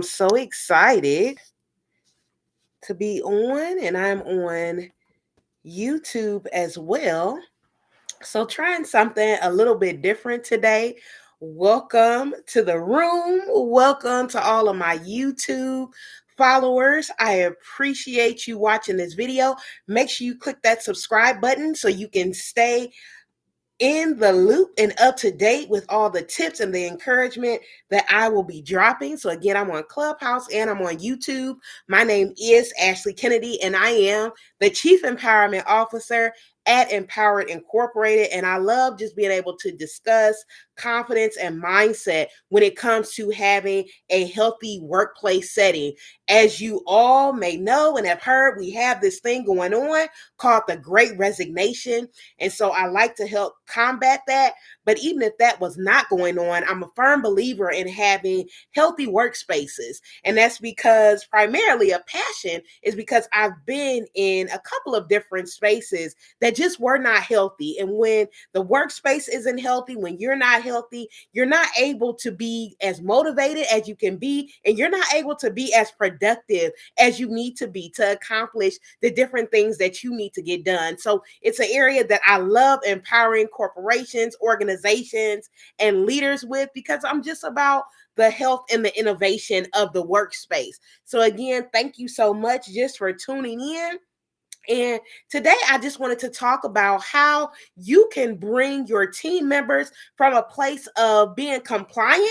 So excited to be on, and I'm on YouTube as well. So, trying something a little bit different today. Welcome to the room. Welcome to all of my YouTube followers. I appreciate you watching this video. Make sure you click that subscribe button so you can stay in the loop and up to date with all the tips and the encouragement that I will be dropping. So, again, I'm on Clubhouse and I'm on YouTube. My name is Ashley Kennedy, and I am the Chief Empowerment Officer at Empowered Incorporated. And I love just being able to discuss confidence and mindset when it comes to having a healthy workplace setting. As you all may know and have heard, we have this thing going on called the Great Resignation. And so I like to help combat that. But even if that was not going on, I'm a firm believer in having healthy workspaces. And that's because primarily a passion is because I've been in a couple of different spaces that just were not healthy. And when the workspace isn't healthy, when you're not healthy, you're not able to be as motivated as you can be, and you're not able to be as productive as you need to be to accomplish the different things that you need to get done. So it's an area that I love empowering corporations, organizations, and leaders with, because I'm just about the health and the innovation of the workspace. So again, thank you so much just for tuning in. And today I just wanted to talk about how you can bring your team members from a place of being compliant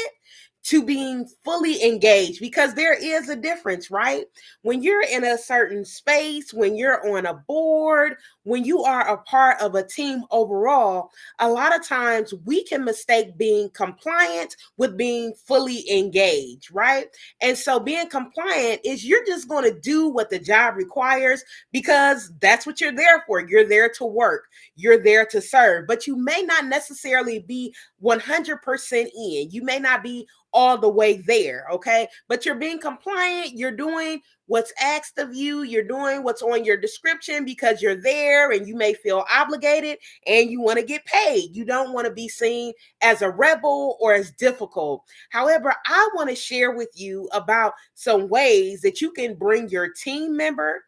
to being fully engaged, because there is a difference, right? When you're in a certain space, when you're on a board, when you are a part of a team overall, a lot of times we can mistake being compliant with being fully engaged, right? And so being compliant is you're just going to do what the job requires because that's what you're there for. You're there to work, you're there to serve, but you may not necessarily be 100% in. You may not be all the way there, okay? But you're being compliant, you're doing what's asked of you, you're doing what's on your description because you're there and you may feel obligated and you want to get paid. You don't want to be seen as a rebel or as difficult. However, I want to share with you about some ways that you can bring your team member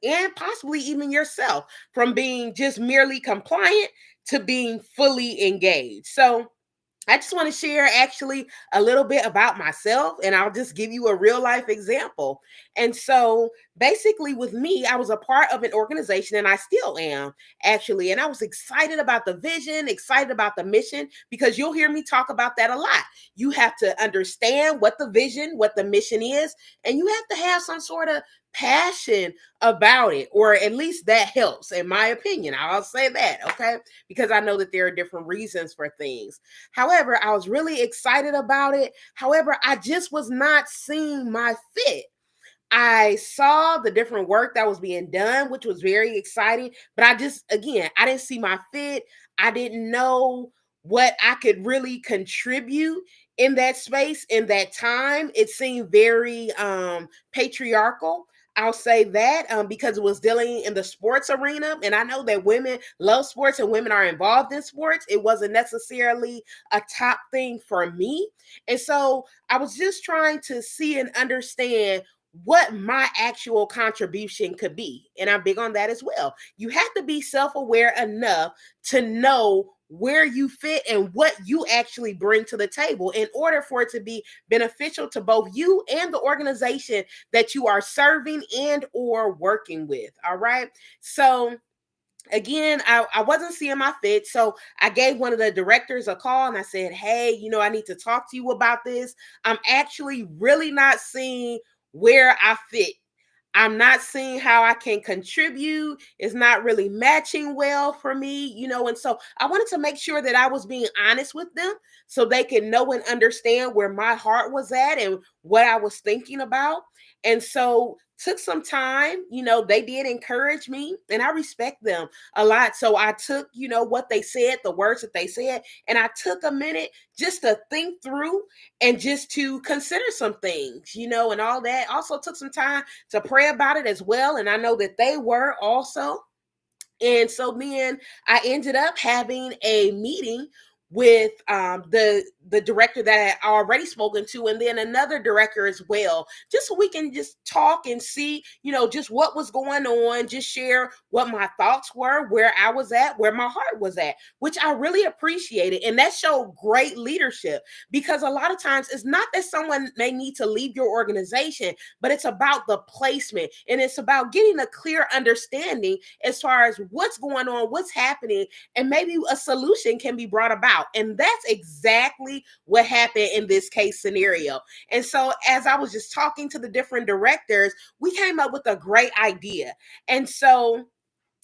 and possibly even yourself from being just merely compliant to being fully engaged. So, I just want to share actually a little bit about myself, and I'll just give you a real life example. And so basically with me, I was a part of an organization, and I still am actually. And I was excited about the vision, excited about the mission, because you'll hear me talk about that a lot. You have to understand what the vision, what the mission is, and you have to have some sort of passion about it, or at least that helps, in my opinion. I'll say that, okay? Because I know that there are different reasons for things. However, I was really excited about it. However, I just was not seeing my fit. I saw the different work that was being done, which was very exciting. But I didn't see my fit. I didn't know what I could really contribute in that space, in that time. It seemed very patriarchal. I'll say that because it was dealing in the sports arena. And I know that women love sports and women are involved in sports. It wasn't necessarily a top thing for me. And so I was just trying to see and understand what my actual contribution could be. And I'm big on that as well. You have to be self aware enough to know where you fit and what you actually bring to the table in order for it to be beneficial to both you and the organization that you are serving and or working with. All right. So again, I wasn't seeing my fit. So I gave one of the directors a call and I said, hey, I need to talk to you about this. I'm actually really not seeing where I fit. I'm not seeing how I can contribute. It's not really matching well for me, and so I wanted to make sure that I was being honest with them so they could know and understand where my heart was at and what I was thinking about. And so took some time, they did encourage me and I respect them a lot. So I took, what they said, the words that they said, and I took a minute just to think through and just to consider some things, and all that. Also took some time to pray about it as well. And I know that they were also. And so then I ended up having a meeting with the director that I had already spoken to, and then another director as well, just so we can just talk and see, just what was going on, just share what my thoughts were, where I was at, where my heart was at, which I really appreciated. And that showed great leadership, because a lot of times it's not that someone may need to leave your organization, but it's about the placement, and it's about getting a clear understanding as far as what's going on, what's happening, and maybe a solution can be brought about. And that's exactly what happened in this case scenario. And so as I was just talking to the different directors, we came up with a great idea. And so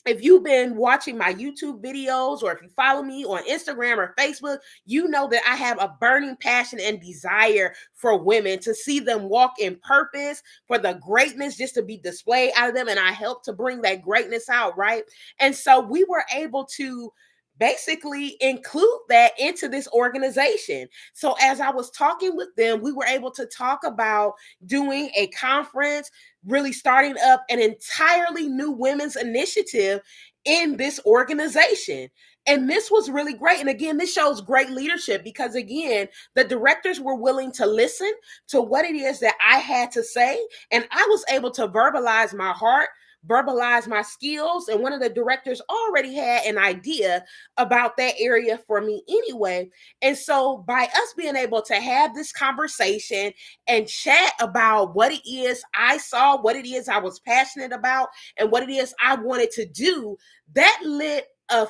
if you've been watching my YouTube videos, or if you follow me on Instagram or Facebook, you know that I have a burning passion and desire for women, to see them walk in purpose, for the greatness just to be displayed out of them. And I help to bring that greatness out, right? And so we were able to basically include that into this organization. So as I was talking with them, we were able to talk about doing a conference, really starting up an entirely new women's initiative in this organization. And this was really great. And again, this shows great leadership, because again, the directors were willing to listen to what it is that I had to say. And I was able to verbalize my heart, verbalize my skills. And one of the directors already had an idea about that area for me anyway. And so by us being able to have this conversation and chat about what it is I saw, what it is I was passionate about, and what it is I wanted to do, that lit a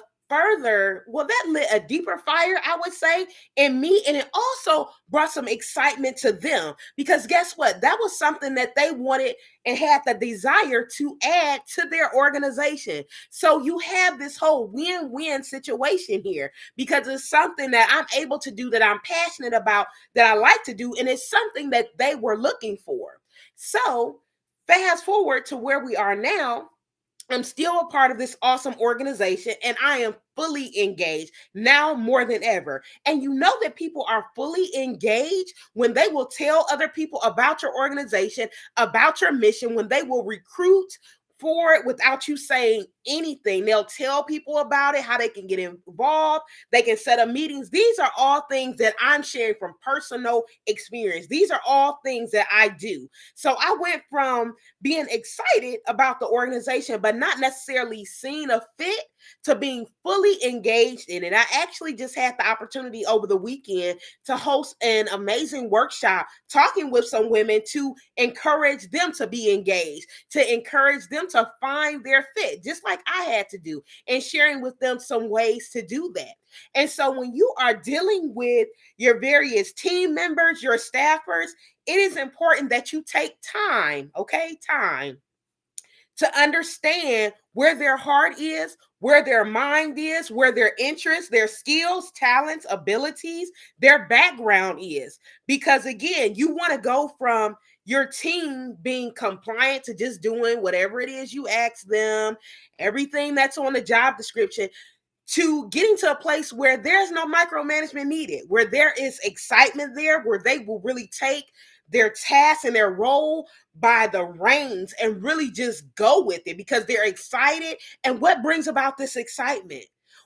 deeper fire, I would say, in me. And it also brought some excitement to them, because guess what? That was something that they wanted and had the desire to add to their organization. So you have this whole win-win situation here, because it's something that I'm able to do, that I'm passionate about, that I like to do, and it's something that they were looking for. So fast forward to where we are now. I'm still a part of this awesome organization, and I am fully engaged now more than ever. And you know that people are fully engaged when they will tell other people about your organization, about your mission, when they will recruit for it without you saying anything. They'll tell people about it, how they can get involved. They can set up meetings. These are all things that I'm sharing from personal experience. These are all things that I do. So I went from being excited about the organization, but not necessarily seeing a fit, to being fully engaged in it. I actually just had the opportunity over the weekend to host an amazing workshop, talking with some women to encourage them to be engaged, to encourage them to find their fit, just like I had to do, and sharing with them some ways to do that. And so when you are dealing with your various team members, your staffers, it is important that you take time, okay? Time to understand where their heart is, where their mind is, where their interests, their skills, talents, abilities, their background is. Because again, you want to go from your team being compliant to just doing whatever it is you ask them, everything that's on the job description, to getting to a place where there's no micromanagement needed, where there is excitement there, where they will really take their task and their role by the reins and really just go with it, because they're excited. And what brings about this excitement?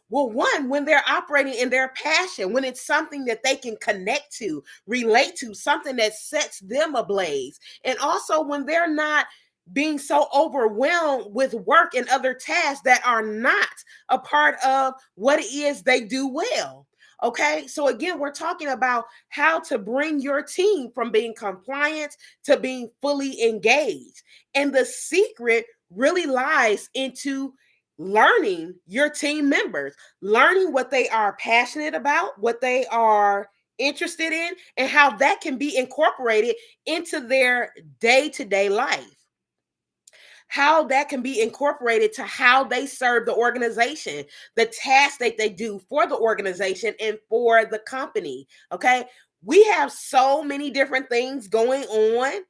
Well, one, when they're operating in their passion, when it's something that they can connect to, relate to, something that sets them ablaze. And also when they're not being so overwhelmed with work and other tasks that are not a part of what it is they do well. Okay, so again, we're talking about how to bring your team from being compliant to being fully engaged. And the secret really lies into learning your team members, learning what they are passionate about, what they are interested in, and how that can be incorporated into their day-to-day life, how that can be incorporated to how they serve the organization, the tasks that they do for the organization and for the company. Okay. We have so many different things going on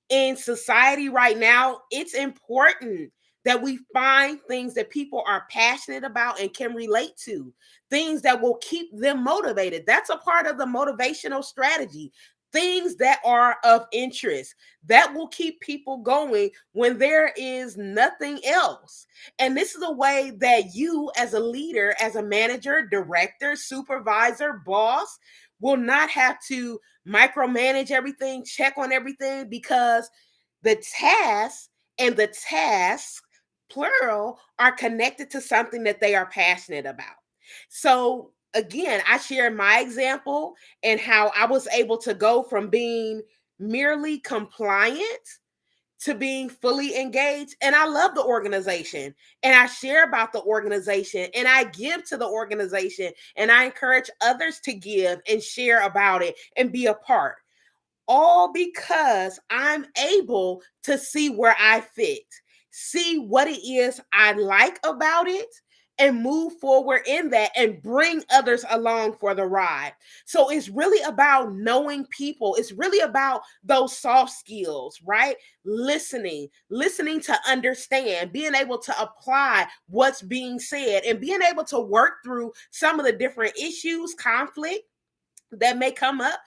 in society right now. It's important that we find things that people are passionate about and can relate to, things that will keep them motivated. That's a part of the motivational strategy. Things that are of interest that will keep people going when there is nothing else. And this is a way that you, as a leader, as a manager, director, supervisor, boss, will not have to micromanage everything, check on everything, because the tasks and the tasks, plural, are connected to something that they are passionate about. So again, I share my example and how I was able to go from being merely compliant to being fully engaged. And I love the organization, and I share about the organization, and I give to the organization, and I encourage others to give and share about it and be a part, all because I'm able to see where I fit, see what it is I like about it, and move forward in that and bring others along for the ride. So it's really about knowing people. It's really about those soft skills, right? Listening to understand, being able to apply what's being said, and being able to work through some of the different issues, conflict that may come up.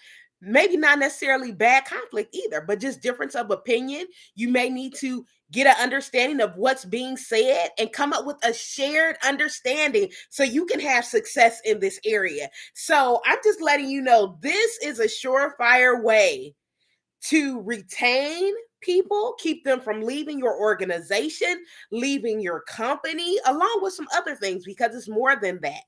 Maybe not necessarily bad conflict either, but just difference of opinion. You may need to get an understanding of what's being said and come up with a shared understanding so you can have success in this area. So I'm just letting you know, this is a surefire way to retain people, keep them from leaving your organization, leaving your company, along with some other things, because it's more than that.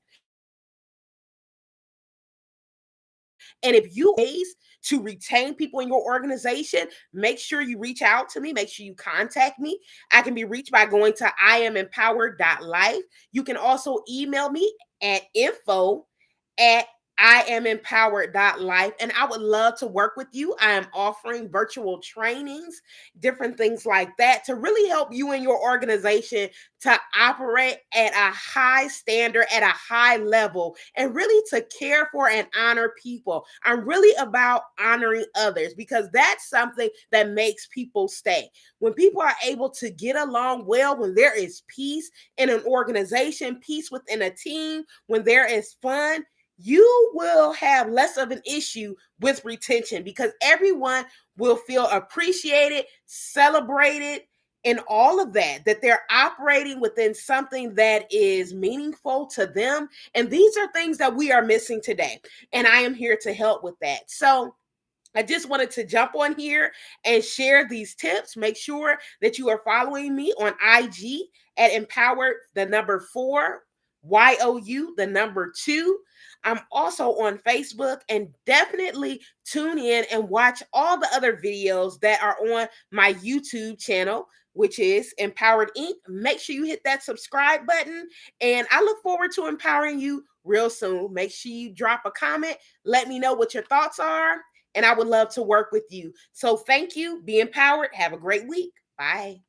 And if you ways to retain people in your organization, make sure you reach out to me. Make sure you contact me. I can be reached by going to ianempowered.life. You can also email me at info@ IamEmpowered.life, and I would love to work with you. I am offering virtual trainings, different things like that, to really help you and your organization to operate at a high standard, at a high level, and really to care for and honor people. I'm really about honoring others, because that's something that makes people stay. When people are able to get along well, when there is peace in an organization, peace within a team, when there is fun, you will have less of an issue with retention, because everyone will feel appreciated, celebrated, and all of that, that they're operating within something that is meaningful to them. And these are things that we are missing today. And I am here to help with that. So I just wanted to jump on here and share these tips. Make sure that you are following me on IG at empowered, the number 4, YOU, the number 2. I'm also on Facebook, and definitely tune in and watch all the other videos that are on my YouTube channel, which is Empowered Inc. Make sure you hit that subscribe button, and I look forward to empowering you real soon. Make sure you drop a comment. Let me know what your thoughts are, and I would love to work with you. So thank you. Be empowered. Have a great week. Bye.